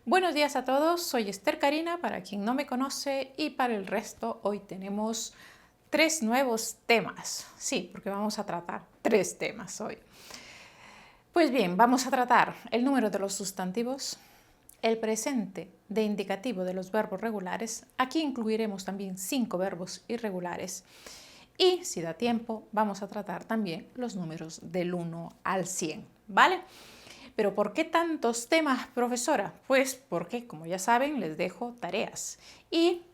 Buenos días a todos, soy Esther Karina, para quien no me conoce, y para el resto hoy tenemos 3 nuevos temas. Sí, porque vamos a tratar 3 temas hoy. Pues bien, vamos a tratar el número de los sustantivos, el presente de indicativo de los verbos regulares. Aquí incluiremos también 5 verbos irregulares. Y, si da tiempo, vamos a tratar también los números del 1 al 100, ¿vale? ¿Pero por qué tantos temas, profesora? Pues porque, como ya saben, les dejo tareas. Y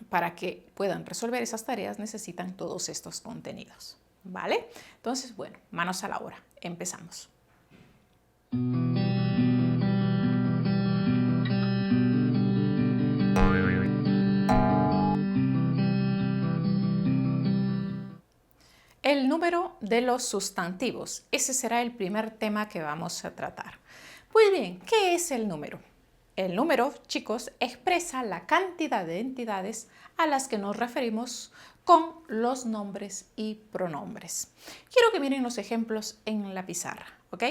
para que puedan resolver esas tareas necesitan todos estos contenidos, ¿vale? Entonces, bueno, manos a la obra. Empezamos. El número de los sustantivos. Ese será el primer tema que vamos a tratar. Pues bien, ¿qué es el número? El número, chicos, expresa la cantidad de entidades a las que nos referimos con los nombres y pronombres. Quiero que miren los ejemplos en la pizarra, ¿ok?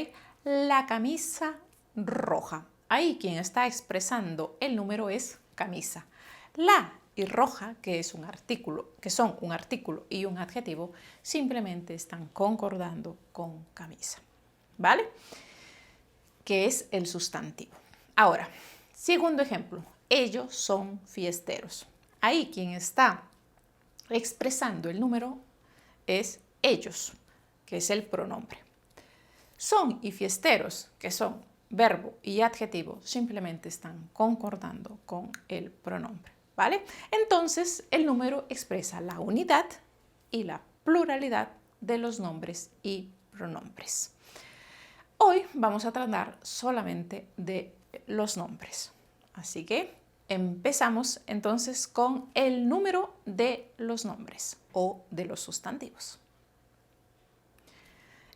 La camisa roja. Ahí quien está expresando el número es camisa. La y roja, que es un artículo, que son un artículo y un adjetivo, simplemente están concordando con camisa, ¿vale? Que es el sustantivo. Ahora, segundo ejemplo, ellos son fiesteros. Ahí quien está expresando el número es ellos, que es el pronombre. Son y fiesteros, que son verbo y adjetivo, simplemente están concordando con el pronombre, ¿vale? Entonces, el número expresa la unidad y la pluralidad de los nombres y pronombres. Hoy vamos a tratar solamente de los nombres. Así que empezamos entonces con el número de los nombres o de los sustantivos.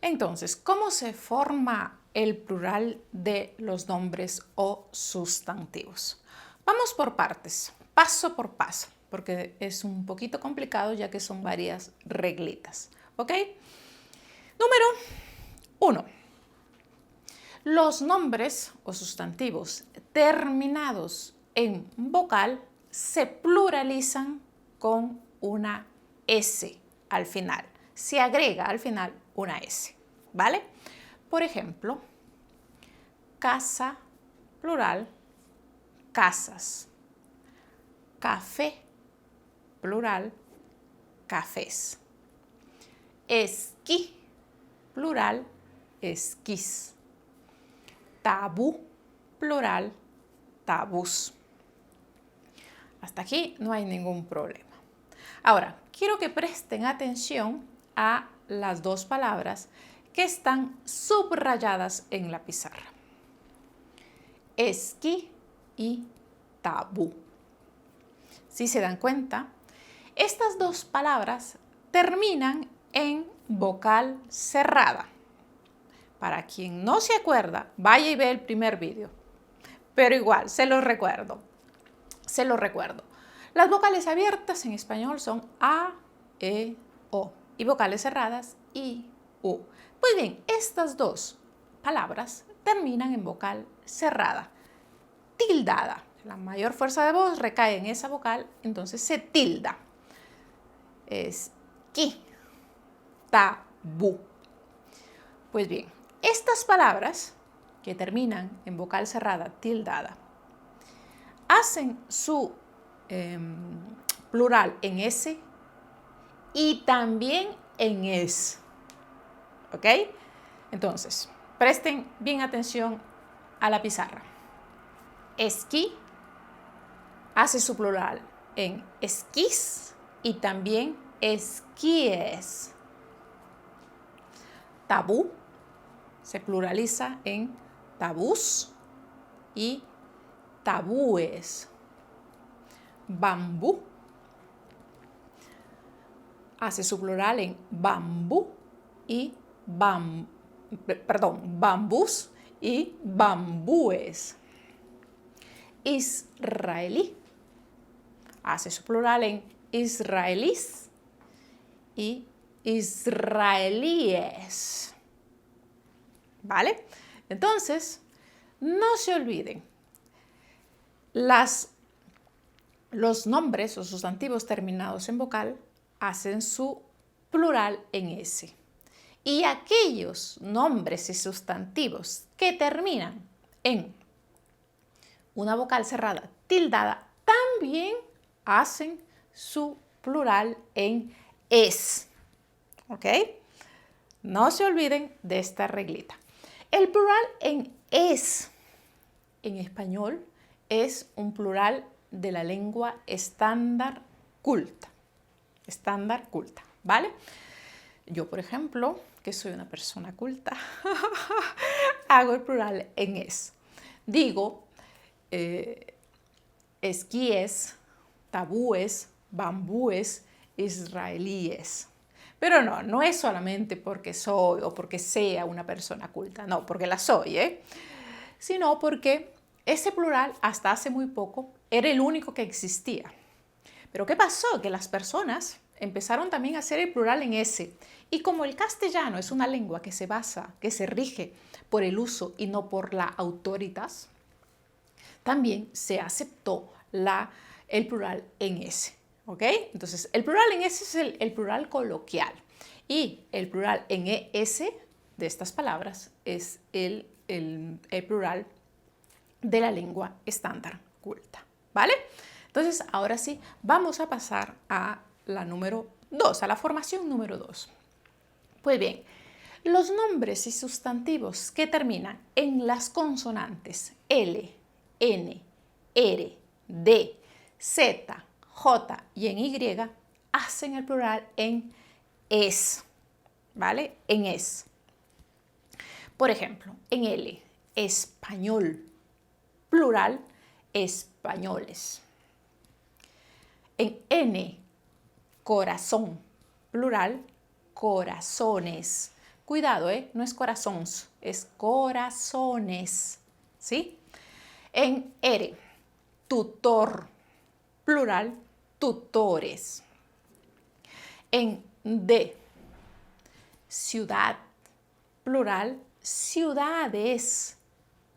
Entonces, ¿cómo se forma el plural de los nombres o sustantivos? Vamos por partes, paso por paso, porque es un poquito complicado ya que son varias reglitas. ¿Ok? Número 1. Los nombres o sustantivos terminados en vocal se pluralizan con una S al final. Se agrega al final una S, ¿vale? Por ejemplo, casa, plural, casas. Café, plural, cafés. Esquí, plural, esquís. Tabú, plural, tabús. Hasta aquí no hay ningún problema. Ahora, quiero que presten atención a las dos palabras que están subrayadas en la pizarra. Esquí y tabú. Si se dan cuenta, estas dos palabras terminan en vocal cerrada. Para quien no se acuerda, vaya y ve el primer vídeo. Pero igual, se los recuerdo. Las vocales abiertas en español son A, E, O. Y vocales cerradas, I, U. Pues bien, estas dos palabras terminan en vocal cerrada, tildada. La mayor fuerza de voz recae en esa vocal, entonces se tilda. Es ki, tabú. Pues bien, estas palabras que terminan en vocal cerrada, tildada, hacen su plural en S y también en es. ¿Ok? Entonces, presten bien atención a la pizarra. Esquí hace su plural en esquís y también esquíes. Tabú se pluraliza en tabús y tabúes. Bambú hace su plural en bambú y bambús y bambúes. Israelí hace su plural en israelíes y israelíes. ¿Vale? Entonces, no se olviden, Los nombres o sustantivos terminados en vocal hacen su plural en S. Y aquellos nombres y sustantivos que terminan en una vocal cerrada tildada también hacen su plural en es. ¿Ok? No se olviden de esta reglita. El plural en es en español es un plural de la lengua estándar culta. Estándar culta, ¿vale? Yo, por ejemplo, que soy una persona culta, hago el plural en es. Digo esquíes, tabúes, bambúes, israelíes. Pero no es solamente porque soy o porque sea una persona culta, no, porque la soy, sino porque ese plural hasta hace muy poco era el único que existía. Pero ¿qué pasó? Que las personas empezaron también a hacer el plural en ese. Y como el castellano es una lengua que se basa, que se rige por el uso y no por la autoritas, también se aceptó el plural en ese. ¿Ok? Entonces, el plural en ese es el plural coloquial. Y el plural en es de estas palabras es el plural de la lengua estándar culta. ¿Vale? Entonces, ahora sí, vamos a pasar a la número 2, a la formación número 2. Pues bien, los nombres y sustantivos que terminan en las consonantes L, N, R, D, Z, J y en Y hacen el plural en es, ¿vale? En es. Por ejemplo, en L, español, plural, españoles. En N, corazón, plural, corazones. Cuidado, no es corazones, es corazones, ¿sí? En R, tutor, plural, tutores. En D, ciudad, plural, ciudades.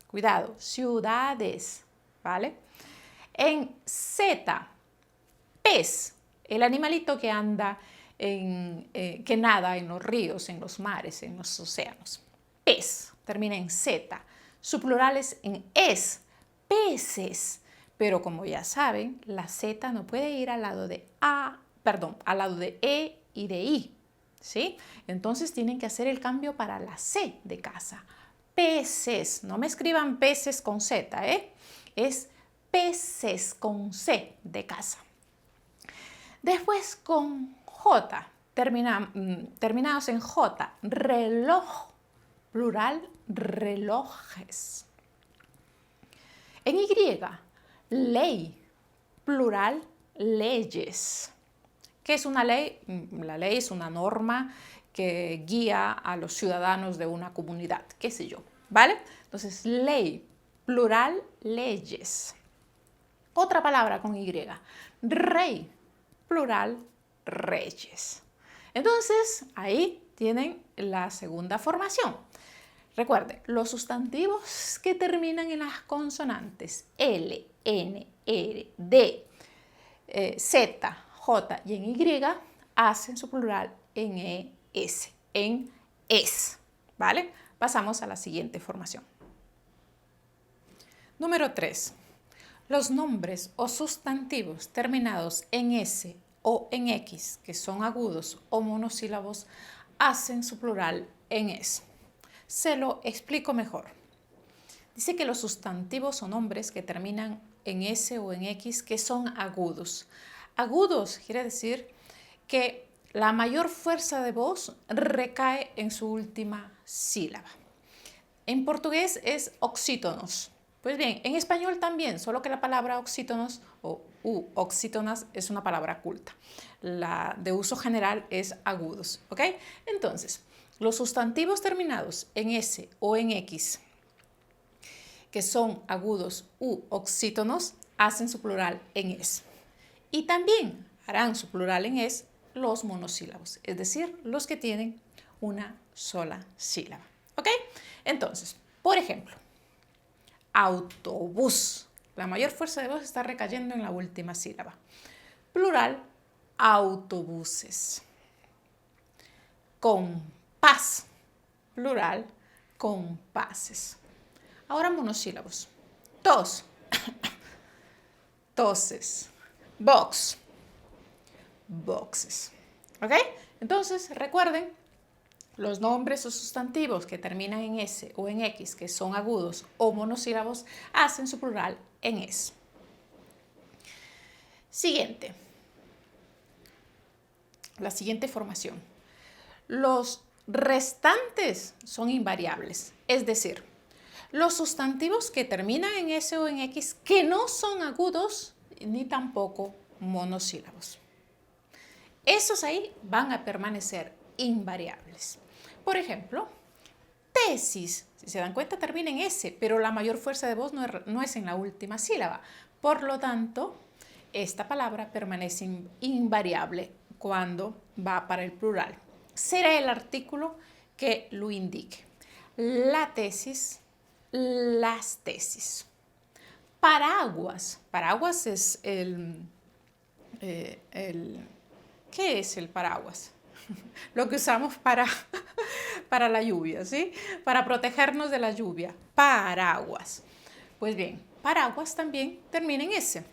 Cuidado, ciudades, ¿vale? En Z, pez, el animalito que anda, que nada en los ríos, en los mares, en los océanos. Pez, termina en Z. Su plural es en es, peces. Pero como ya saben, la Z no puede ir al lado de al lado de E y de I, ¿sí? Entonces tienen que hacer el cambio para la C de casa. Peces, no me escriban peces con Z, es peces con C de casa. Después con J, terminados en J, reloj, plural, relojes. En Y, ley, plural, leyes. ¿Qué es una ley? La ley es una norma que guía a los ciudadanos de una comunidad, qué sé yo, ¿vale? Entonces, ley, plural, leyes. Otra palabra con Y, rey, plural, reyes. Entonces, ahí tienen la segunda formación. Recuerden, los sustantivos que terminan en las consonantes L, N, R, D, Z, J y en Y hacen su plural en ES, en es, ¿vale? Pasamos a la siguiente formación. Número 3. Los nombres o sustantivos terminados en S o en X, que son agudos o monosílabos, hacen su plural en es. Se lo explico mejor. Dice que los sustantivos o nombres que terminan en S o en X que son agudos. Agudos quiere decir que la mayor fuerza de voz recae en su última sílaba. En portugués es oxítonos. Pues bien, en español también, solo que la palabra oxítonos o oxítonas es una palabra culta. La de uso general es agudos, ¿ok? Entonces, los sustantivos terminados en S o en X, que son agudos u oxítonos, hacen su plural en es. Y también harán su plural en es los monosílabos, es decir, los que tienen una sola sílaba. ¿Ok? Entonces, por ejemplo, autobús, La mayor fuerza de voz está recayendo en la última sílaba. Plural, autobuses. Compás, plural, compases. Ahora monosílabos. Tos, toses. Box, boxes. ¿Ok? Entonces, recuerden, los nombres o sustantivos que terminan en S o en X, que son agudos o monosílabos, hacen su plural en S. Siguiente. La siguiente formación. Los restantes son invariables, es decir, los sustantivos que terminan en S o en X que no son agudos ni tampoco monosílabos. Esos ahí van a permanecer invariables. Por ejemplo, tesis, si se dan cuenta termina en S, pero la mayor fuerza de voz no es en la última sílaba. Por lo tanto, esta palabra permanece invariable cuando va para el plural. Será el artículo que lo indique. La tesis, las tesis. Paraguas. Paraguas es ¿qué es el paraguas? Lo que usamos para la lluvia, ¿sí? Para protegernos de la lluvia. Paraguas. Pues bien, paraguas también termina en S.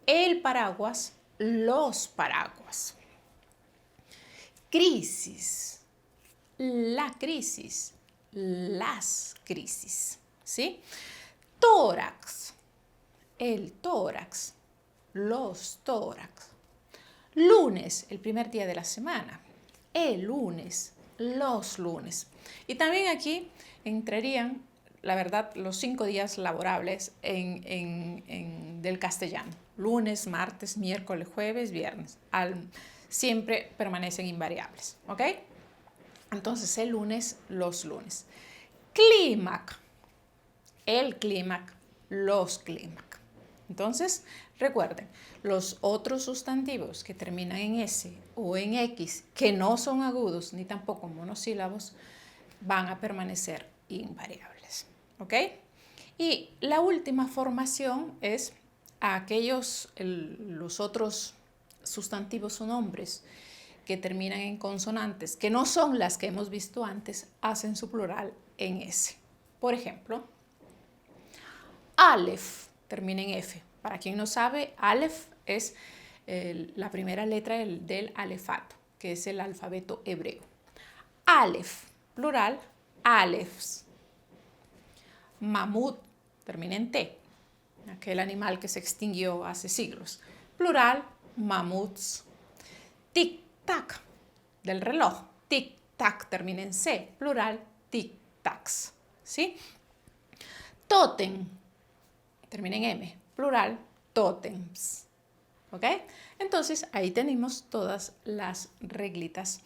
El paraguas, los paraguas. Crisis, la crisis, las crisis, ¿sí? Tórax, el tórax, los tórax. Lunes, el primer día de la semana. El lunes, los lunes. Y también aquí entrarían, la verdad, los 5 días laborables del castellano. Lunes, martes, miércoles, jueves, viernes. Siempre permanecen invariables, ¿ok? Entonces, el lunes, los lunes. Clímax, el clímax, los clímax. Entonces, recuerden, los otros sustantivos que terminan en S o en X, que no son agudos ni tampoco monosílabos, van a permanecer invariables, ¿ok? Y la última formación es los otros sustantivos o nombres que terminan en consonantes, que no son las que hemos visto antes, hacen su plural en S. Por ejemplo, Aleph termina en F. Para quien no sabe, Aleph es la primera letra del alefato, que es el alfabeto hebreo. Aleph, plural, Alephs. Mamut termina en T, aquel animal que se extinguió hace siglos. Plural, mamuts. Tic-tac, del reloj. Tic-tac termina en C, plural, tic-tacs. ¿Sí? Tótem, termina en M, plural, tótems. ¿Ok? Entonces, ahí tenemos todas las reglitas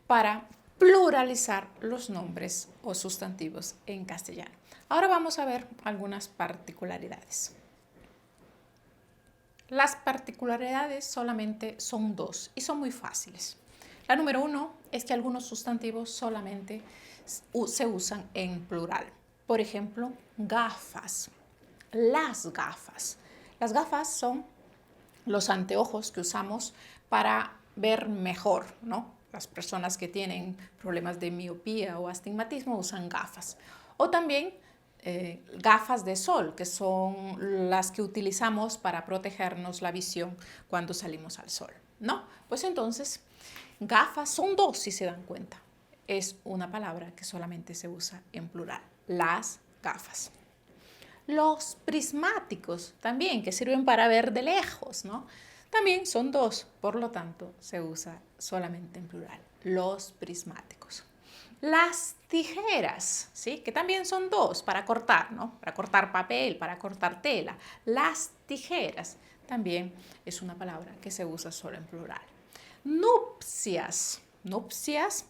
para pluralizar los nombres o sustantivos en castellano. Ahora vamos a ver algunas particularidades. Las particularidades solamente son 2 y son muy fáciles. La número 1 es que algunos sustantivos solamente se usan en plural. Por ejemplo, gafas. Las gafas. Las gafas son los anteojos que usamos para ver mejor, ¿no? Las personas que tienen problemas de miopía o astigmatismo usan gafas. O también gafas de sol, que son las que utilizamos para protegernos la visión cuando salimos al sol, ¿no? Pues entonces, gafas son 2 si se dan cuenta. Es una palabra que solamente se usa en plural. Las gafas. Los prismáticos también, que sirven para ver de lejos, ¿no? También son 2, por lo tanto, se usa solamente en plural. Los prismáticos. Las tijeras, ¿sí? Que también son 2 para cortar, ¿no? Para cortar papel, para cortar tela. Las tijeras también es una palabra que se usa solo en plural. Nupcias. Nupcias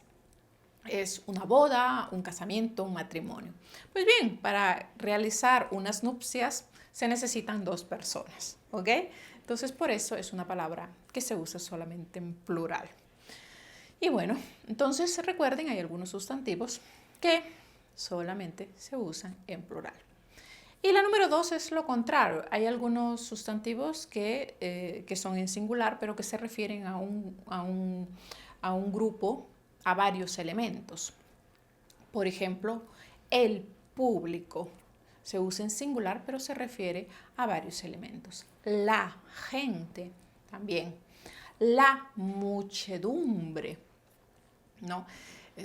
es una boda, un casamiento, un matrimonio. Pues bien, para realizar unas nupcias se necesitan 2 personas, ¿ok? Entonces, por eso es una palabra que se usa solamente en plural. Y bueno, entonces recuerden, hay algunos sustantivos que solamente se usan en plural. Y la número 2 es lo contrario. Hay algunos sustantivos que son en singular, pero que se refieren a un grupo, a varios elementos. Por ejemplo, el público se usa en singular, pero se refiere a varios elementos. La gente también. La muchedumbre, ¿no?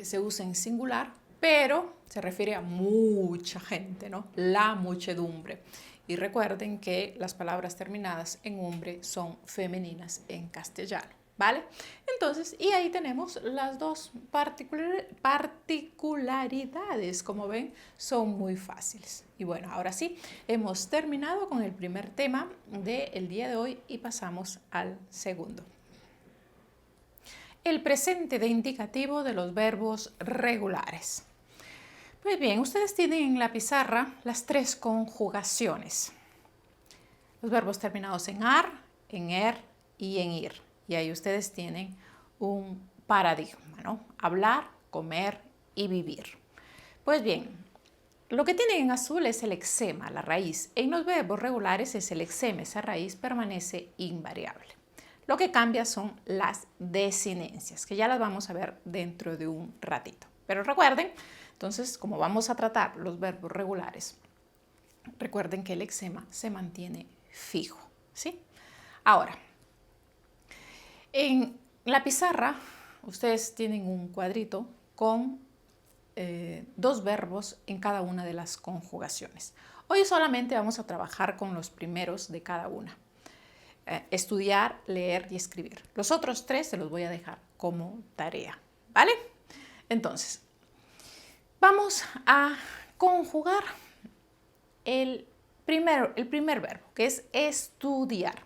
Se usa en singular, pero se refiere a mucha gente, ¿no? La muchedumbre. Y recuerden que las palabras terminadas en umbre son femeninas en castellano, ¿vale? Entonces, y ahí tenemos las dos particularidades, como ven, son muy fáciles. Y bueno, ahora sí, hemos terminado con el primer tema del día de hoy y pasamos al segundo. El presente de indicativo de los verbos regulares. Pues bien, ustedes tienen en la pizarra las 3 conjugaciones. Los verbos terminados en ar, en er y en ir. Y ahí ustedes tienen un paradigma, ¿no? Hablar, comer y vivir. Pues bien, lo que tienen en azul es el lexema, la raíz. En los verbos regulares es el lexema, esa raíz permanece invariable. Lo que cambia son las desinencias, que ya las vamos a ver dentro de un ratito. Pero recuerden, entonces, como vamos a tratar los verbos regulares, recuerden que el lexema se mantiene fijo, ¿sí? Ahora, en la pizarra, ustedes tienen un cuadrito con 2 verbos en cada una de las conjugaciones. Hoy solamente vamos a trabajar con los primeros de cada una. Estudiar, leer y escribir. Los otros 3 se los voy a dejar como tarea, ¿vale? Entonces, vamos a conjugar el primer verbo, que es estudiar.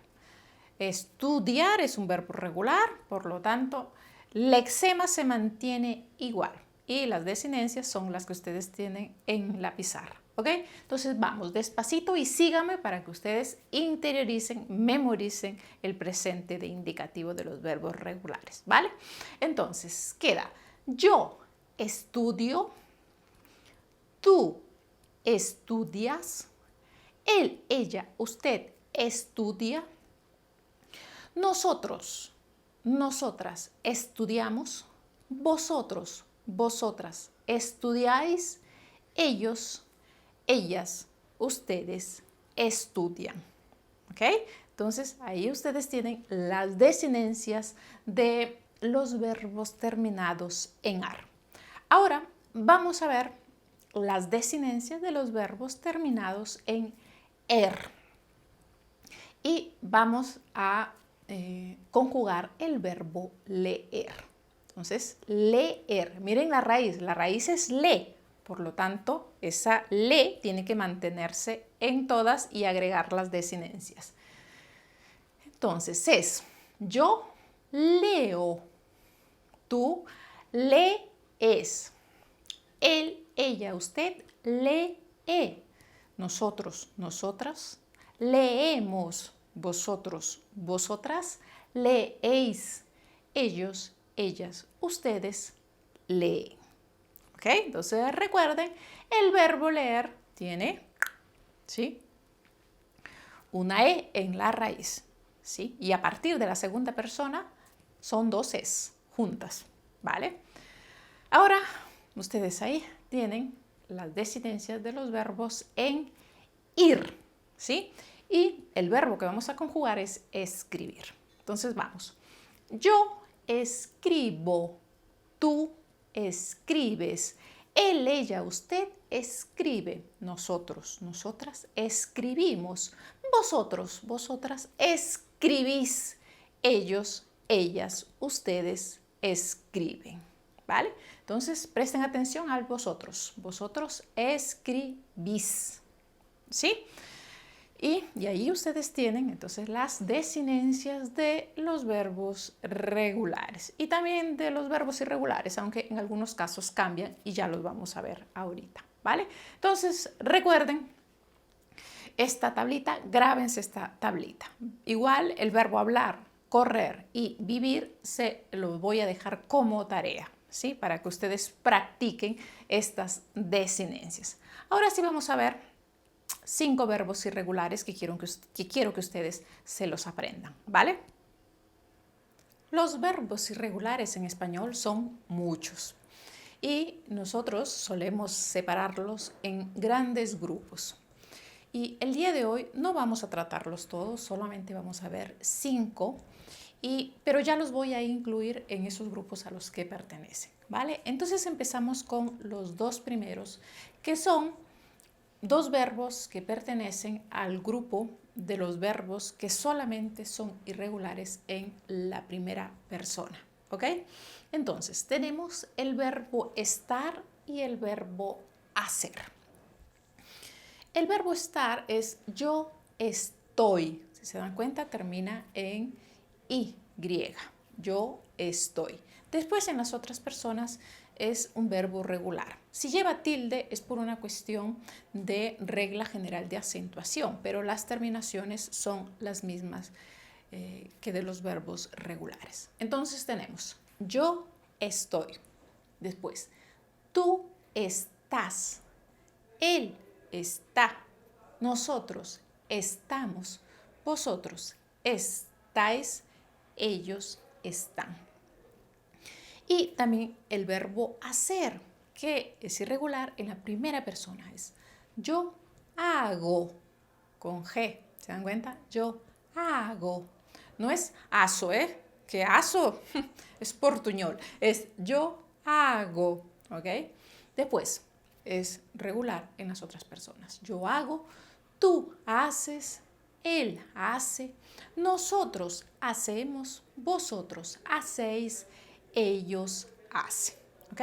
Estudiar es un verbo regular, por lo tanto, lexema se mantiene igual y las desinencias son las que ustedes tienen en la pizarra. ¿Ok? Entonces vamos despacito y síganme para que ustedes interioricen, memoricen el presente de indicativo de los verbos regulares, ¿vale? Entonces queda yo estudio, tú estudias, él, ella, usted estudia, nosotros, nosotras estudiamos, vosotros, vosotras estudiáis, ellos, ellas, ustedes estudian. ¿Ok? Entonces, ahí ustedes tienen las desinencias de los verbos terminados en ar. Ahora, vamos a ver las desinencias de los verbos terminados en er. Y vamos a conjugar el verbo leer. Entonces, leer. Miren la raíz es le. Por lo tanto, esa le tiene que mantenerse en todas y agregar las desinencias. Entonces es, yo leo, tú lees, él, ella, usted lee, nosotros, nosotras leemos, vosotros, vosotras leéis, ellos, ellas, ustedes leen. ¿Ok? Entonces recuerden, el verbo leer tiene, ¿sí?, una E en la raíz, ¿sí? Y a partir de la segunda persona son 2 Es juntas, ¿vale? Ahora, ustedes ahí tienen las desinencias de los verbos en ir, ¿sí? Y el verbo que vamos a conjugar es escribir. Entonces vamos. Yo escribo, tú escribes, él, ella, usted escribe, nosotros, nosotras escribimos, vosotros, vosotras escribís, ellos, ellas, ustedes escriben, ¿vale? Entonces presten atención al vosotros, vosotros escribís, ¿sí? Y ahí ustedes tienen entonces las desinencias de los verbos regulares y también de los verbos irregulares, aunque en algunos casos cambian y ya los vamos a ver ahorita, ¿vale? Entonces recuerden esta tablita, grábense esta tablita. Igual el verbo hablar, correr y vivir se los voy a dejar como tarea, ¿sí? Para que ustedes practiquen estas desinencias. Ahora sí vamos a ver 5 verbos irregulares que quiero que ustedes se los aprendan, ¿vale? Los verbos irregulares en español son muchos y nosotros solemos separarlos en grandes grupos. Y el día de hoy no vamos a tratarlos todos, solamente vamos a ver 5, pero ya los voy a incluir en esos grupos a los que pertenecen, ¿vale? Entonces empezamos con los 2 primeros, que son 2 verbos que pertenecen al grupo de los verbos que solamente son irregulares en la primera persona, ¿ok? Entonces, tenemos el verbo estar y el verbo hacer. El verbo estar es yo estoy. Si se dan cuenta, termina en Y. Yo estoy. Después, en las otras personas, es un verbo regular. Si lleva tilde es por una cuestión de regla general de acentuación, pero las terminaciones son las mismas que de los verbos regulares. Entonces tenemos yo estoy. Después, tú estás. Él está. Nosotros estamos. Vosotros estáis. Ellos están. Y también el verbo hacer, que es irregular en la primera persona. Es yo hago, con G. ¿Se dan cuenta? Yo hago. No es aso, ¿eh? Que aso es portuñol. Es yo hago, ¿ok? Después es regular en las otras personas. Yo hago, tú haces, él hace, nosotros hacemos, vosotros hacéis, ellos hacen. ¿Ok?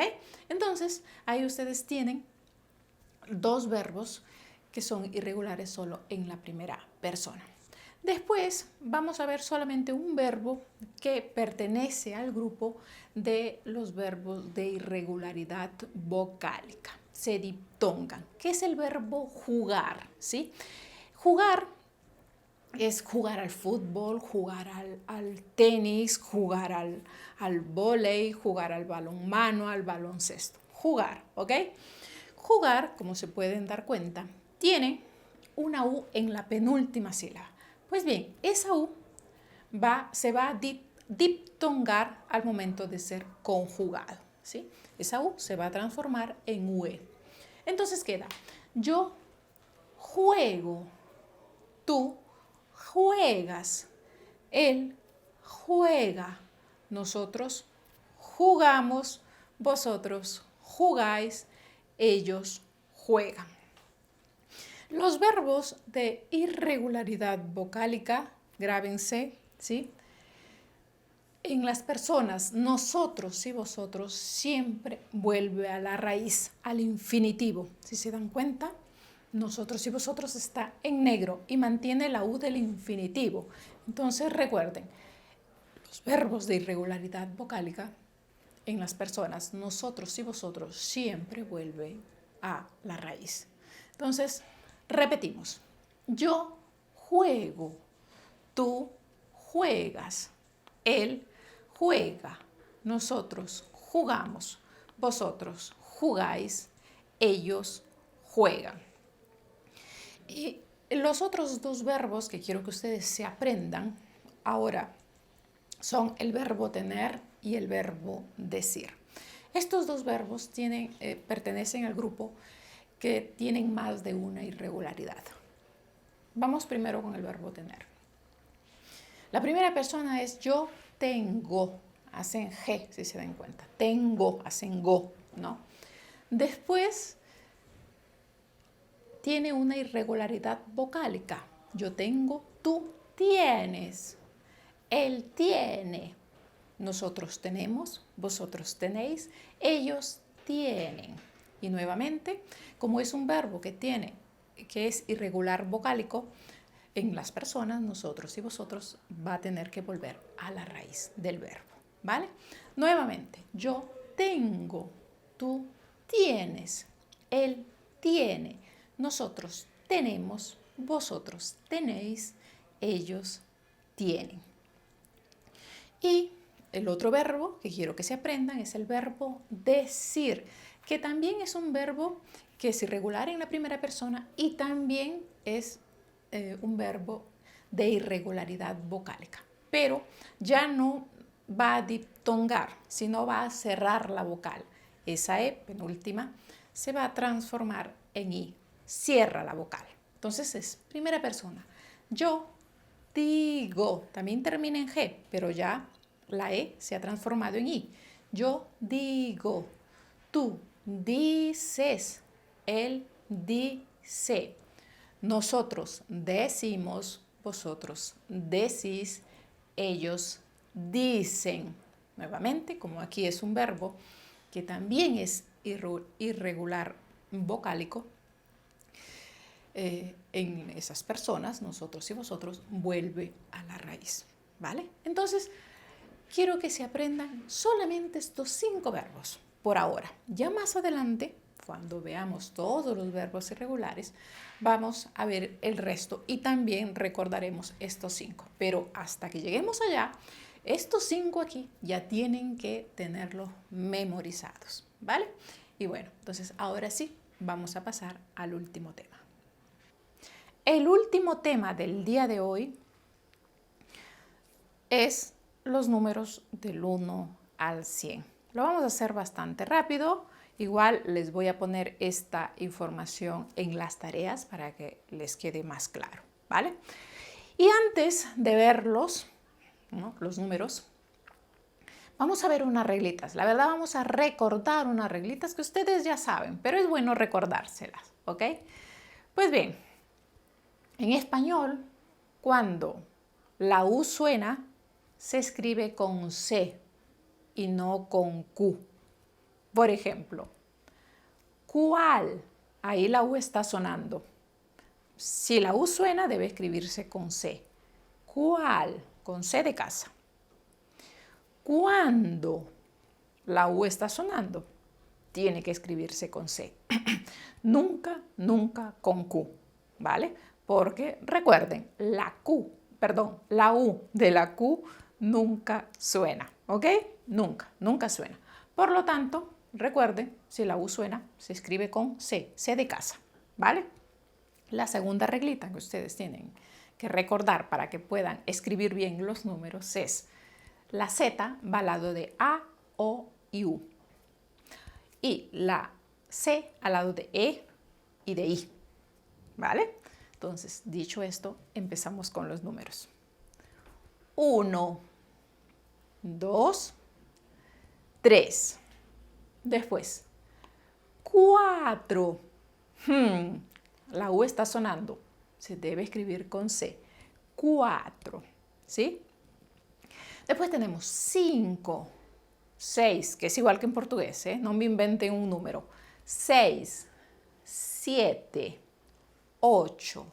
Entonces, ahí ustedes tienen 2 verbos que son irregulares solo en la primera persona. Después vamos a ver solamente un verbo que pertenece al grupo de los verbos de irregularidad vocálica. Se diptongan, que es el verbo jugar, ¿sí? Jugar es jugar al fútbol, jugar al tenis, jugar al vóley, jugar al balonmano, al baloncesto. Jugar, ¿ok? Jugar, como se pueden dar cuenta, tiene una U en la penúltima sílaba. Pues bien, esa U se va a diptongar al momento de ser conjugado, ¿sí? Esa U se va a transformar en UE. Entonces queda, yo juego, tú juegas, él juega, nosotros jugamos, vosotros jugáis, ellos juegan. Los verbos de irregularidad vocálica, grábense, ¿sí? En las personas, nosotros y vosotros, siempre vuelve a la raíz, al infinitivo. Si se dan cuenta, nosotros y vosotros está en negro y mantiene la U del infinitivo. Entonces recuerden, los verbos de irregularidad vocálica en las personas, nosotros y vosotros, siempre vuelven a la raíz. Entonces, repetimos. Yo juego, tú juegas, él juega, nosotros jugamos, vosotros jugáis, ellos juegan. Y los otros 2 verbos que quiero que ustedes se aprendan ahora son el verbo tener y el verbo decir. Estos 2 verbos pertenecen al grupo que tienen más de una irregularidad. Vamos primero con el verbo tener. La primera persona es yo tengo, hacen G, si se dan cuenta. Tengo, hacen go, ¿no? Después tiene una irregularidad vocálica. Yo tengo, tú tienes, él tiene, nosotros tenemos, vosotros tenéis, ellos tienen. Y nuevamente, como es un verbo que es irregular vocálico, en las personas, nosotros y vosotros, va a tener que volver a la raíz del verbo, ¿vale? Nuevamente, yo tengo, tú tienes, él tiene, nosotros tenemos, vosotros tenéis, ellos tienen. Y el otro verbo que quiero que se aprendan es el verbo decir, que también es un verbo que es irregular en la primera persona y también es un verbo de irregularidad vocálica. Pero ya no va a diptongar, sino va a cerrar la vocal. Esa E, penúltima, se va a transformar en I. Cierra la vocal. Entonces es primera persona. Yo digo, también termina en G, pero ya la E se ha transformado en I. Yo digo, tú dices, él dice. Nosotros decimos, vosotros decís, ellos dicen. Nuevamente, como aquí es un verbo que también es irregular vocálico, en esas personas, nosotros y vosotros, vuelve a la raíz, ¿vale? Entonces, quiero que se aprendan solamente estos 5 verbos por ahora. Ya más adelante, cuando veamos todos los verbos irregulares, vamos a ver el resto y también recordaremos estos 5. Pero hasta que lleguemos allá, estos 5 aquí ya tienen que tenerlos memorizados, ¿vale? Y bueno, entonces ahora sí, vamos a pasar al último tema. El último tema del día de hoy es los números del 1 al 100. Lo vamos a hacer bastante rápido. Igual les voy a poner esta información en las tareas para que les quede más claro, ¿vale? Y antes de verlos, ¿no?, los números, vamos a ver unas reglitas. La verdad, vamos a recordar unas reglitas que ustedes ya saben, pero es bueno recordárselas, ¿ok? Pues bien, en español, cuando la U suena, se escribe con C y no con Q. Por ejemplo, ¿cuál? Ahí la U está sonando. Si la U suena, debe escribirse con C. ¿Cuál? Con C de casa. ¿Cuándo? La U está sonando. Tiene que escribirse con C. Nunca, nunca con Q, ¿vale? Porque recuerden, la U de la Q nunca suena, ¿ok? Nunca, nunca suena. Por lo tanto, recuerden, si la U suena, se escribe con C, C de casa, ¿vale? La segunda reglita que ustedes tienen que recordar para que puedan escribir bien los números es la Z va al lado de A, O y U. Y la C al lado de E y de I, ¿vale? Entonces, dicho esto, empezamos con los números. 1, 2, 3. Después, 4. La U está sonando. Se debe escribir con C. 4. ¿Sí? Después tenemos 5, 6, que es igual que en portugués, ¿eh? No me inventen un número. 6, 7, 8,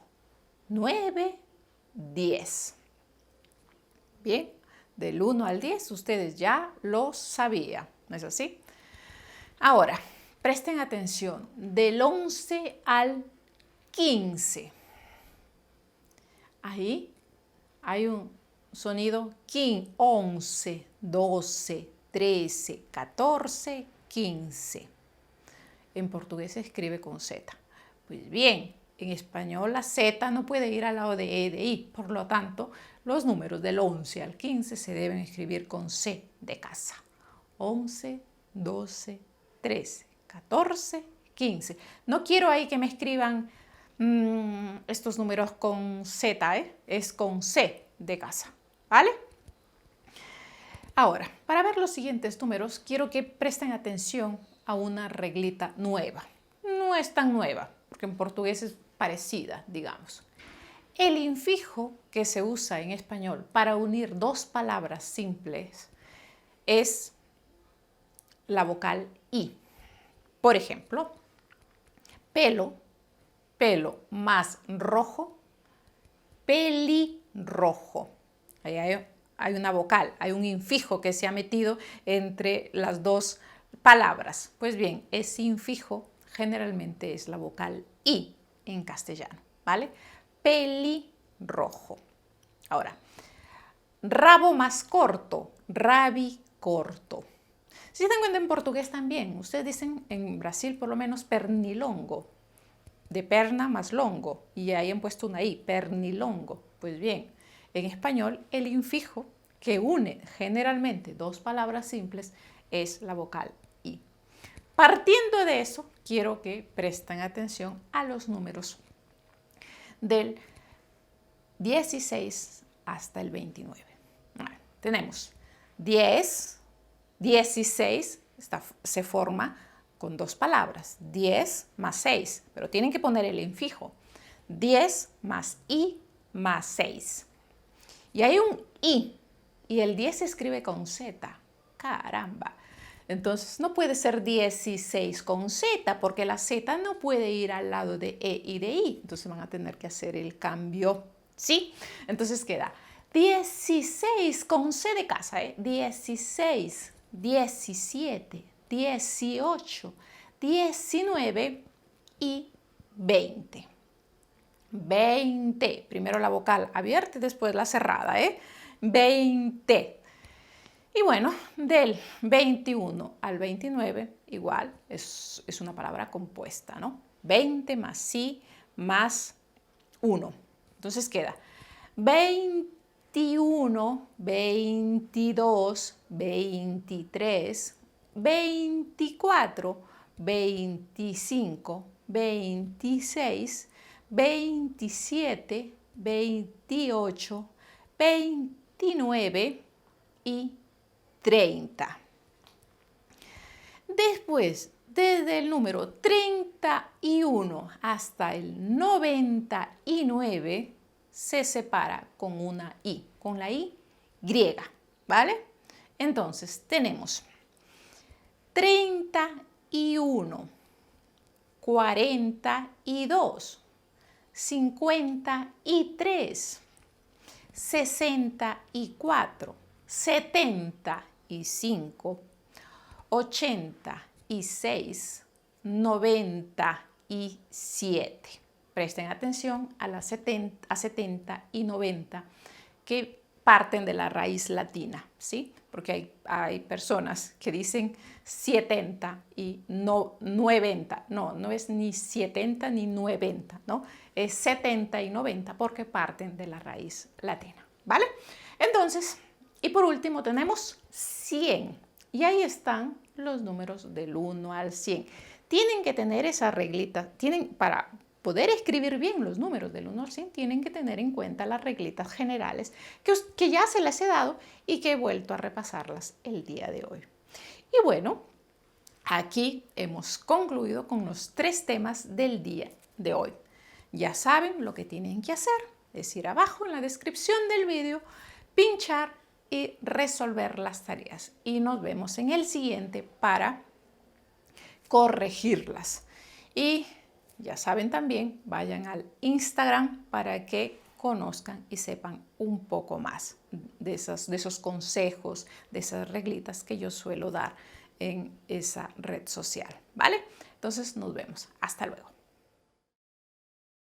9, 10. Bien, del 1 al 10 ustedes ya lo sabían, ¿no es así? Ahora, presten atención, del 11 al 15. Ahí hay un sonido 11, 12, 13, 14, 15. En portugués se escribe con Z. Pues bien, en español la Z no puede ir al lado de E, de I. Por lo tanto, los números del 11 al 15 se deben escribir con C de casa. 11, 12, 13, 14, 15. No quiero ahí que me escriban estos números con Z, es con C de casa, ¿vale? Ahora, para ver los siguientes números, quiero que presten atención a una reglita nueva. No es tan nueva, porque en portugués es parecida, digamos. El infijo que se usa en español para unir dos palabras simples es la vocal I. Por ejemplo, pelo, pelo más rojo, pelirrojo. Ahí hay una vocal, hay un infijo que se ha metido entre las dos palabras. Pues bien, ese infijo generalmente es la vocal I en castellano, ¿vale? Pelirrojo. Ahora, rabo más corto, rabicorto. Si se dan cuenta, en portugués también. Ustedes dicen en Brasil por lo menos pernilongo, de perna más longo, y ahí han puesto una I, pernilongo. Pues bien, en español el infijo que une generalmente dos palabras simples es la vocal I. Partiendo de eso, quiero que presten atención a los números del 16 hasta el 29. Tenemos 10, 16, se forma con dos palabras, 10 más 6, pero tienen que poner el infijo. 10 más I más 6. Y hay un I, y el 10 se escribe con Z. Caramba. Entonces no puede ser 16 con Z, porque la Z no puede ir al lado de E y de I. Entonces van a tener que hacer el cambio, ¿sí? Entonces queda 16 con C de casa, 16, 17, 18, 19 y 20. 20. Primero la vocal abierta y después la cerrada, 20. Y bueno, del 21 al 29 igual es una palabra compuesta, ¿no? 20 más sí más 1. Entonces queda 21, 22, 23, 24, 25, 26, 27, 28, 29 y 30. Después, desde el número 31 hasta el 99, se separa con una I, con la I griega, ¿vale? Entonces, tenemos 31, 42, 53, 64, 75, 86, 97. Presten atención a 70 y 90 que parten de la raíz latina, ¿sí? Porque hay personas que dicen 70 y no 90. No es ni 70 ni 90, ¿no? Es 70 y 90 porque parten de la raíz latina, ¿vale? Entonces, y por último tenemos 100. Y ahí están los números del 1 al 100. Tienen que tener esa reglita, para poder escribir bien los números del 1 al 100, tienen que tener en cuenta las reglitas generales que ya se les he dado y que he vuelto a repasarlas el día de hoy. Y bueno, aquí hemos concluido con los 3 temas del día de hoy. Ya saben lo que tienen que hacer, es ir abajo en la descripción del vídeo, pinchar y resolver las tareas. Y nos vemos en el siguiente para corregirlas. Y ya saben también, vayan al Instagram para que conozcan y sepan un poco más de esos consejos, de esas reglitas que yo suelo dar en esa red social, ¿vale? Entonces nos vemos. Hasta luego.